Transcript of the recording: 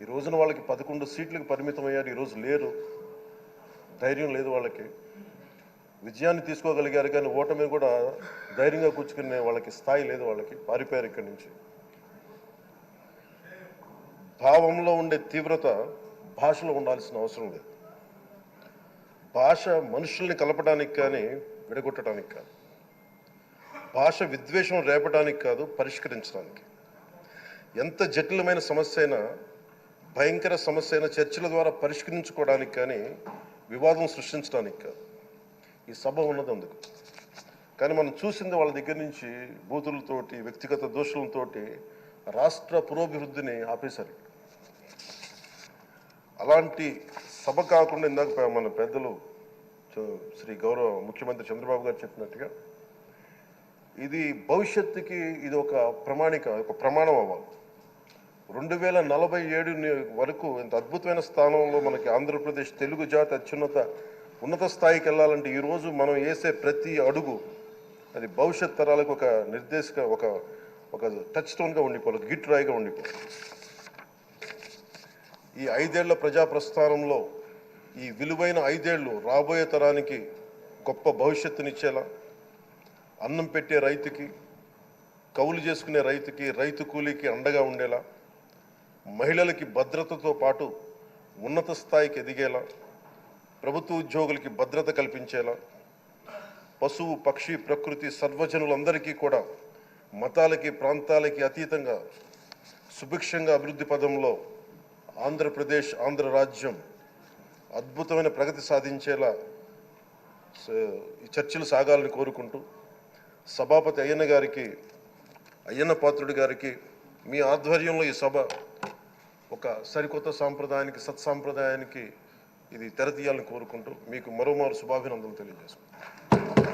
ఈ రోజున వాళ్ళకి 11 సీట్లకు పరిమితం అయ్యారు, ఈరోజు లేరు, ధైర్యం లేదు వాళ్ళకి. విజయాన్ని తీసుకోగలిగారు కానీ ఓటమి కూడా ధైర్యంగా కూర్చుకునే వాళ్ళకి స్థాయి లేదు, వాళ్ళకి పారిపోయారు ఇక్కడి నుంచి. భావంలో ఉండే తీవ్రత భాషలో ఉండాల్సిన అవసరం లేదు. భాష మనుషుల్ని కలపడానికి కానీ విడగొట్టడానికి కాదు, భాష విద్వేషం రేపడానికి కాదు, పరిష్కరించడానికి. ఎంత జటిలమైన సమస్య అయినా, భయంకర సమస్య అయినా చర్చల ద్వారా పరిష్కరించుకోవడానికి కానీ వివాదం సృష్టించడానికి కాదు. ఈ సభ ఉన్నది అందుకు. కానీ మనం చూసింది వాళ్ళ దగ్గర నుంచి బూతులతోటి, వ్యక్తిగత దోషులతోటి రాష్ట్ర పురోభివృద్ధిని ఆపేశారు. అలాంటి సభ కాకుండా ఇందాక మన పెద్దలు శ్రీ గౌరవ ముఖ్యమంత్రి చంద్రబాబు గారు చెప్పినట్టుగా ఇది భవిష్యత్తుకి ఇది ఒక ప్రమాణిక, ఒక ప్రమాణం అవ్వాలి. 2047 వరకు ఇంత అద్భుతమైన స్థానంలో మనకి ఆంధ్రప్రదేశ్ తెలుగు జాతి ఉన్నత స్థాయికి వెళ్ళాలంటే ఈరోజు మనం వేసే ప్రతి అడుగు అది భవిష్యత్ తరాలకు ఒక నిర్దేశక, ఒక టచ్ స్టోన్గా ఉండిపోవాలి, గిట్ రాయిగా ఉండిపోవాలి. ఈ 5 ఏళ్ల ప్రజా ప్రస్థానంలో ఈ విలువైన 5 ఏళ్ళు రాబోయే తరానికి గొప్ప భవిష్యత్తునిచ్చేలా, అన్నం పెట్టే రైతుకి, కౌలు చేసుకునే రైతుకి, రైతు కూలీకి అండగా ఉండేలా, మహిళలకి భద్రతతో పాటు ఉన్నత స్థాయికి ఎదిగేలా, ప్రభుత్వ ఉద్యోగులకి భద్రత కల్పించేలా, పశువు పక్షి ప్రకృతి సర్వజనులందరికీ కూడా మతాలకి ప్రాంతాలకి అతీతంగా సుభిక్షంగా అభివృద్ధి పదంలో ఆంధ్రప్రదేశ్, ఆంధ్ర రాజ్యం అద్భుతమైన ప్రగతి సాధించేలా ఈ చర్చలు సాగాలని కోరుకుంటూ, సభాపతి అయ్యన్న పాత్రుడి గారికి మీ ఆధ్వర్యంలో ఈ సభ ఒక సరికొత్త సాంప్రదాయానికి, సత్సాంప్రదాయానికి ఇది తెరతీయాలని కోరుకుంటూ మీకు మరోమారు శుభాభినందనలు తెలియజేసుకుంటాను.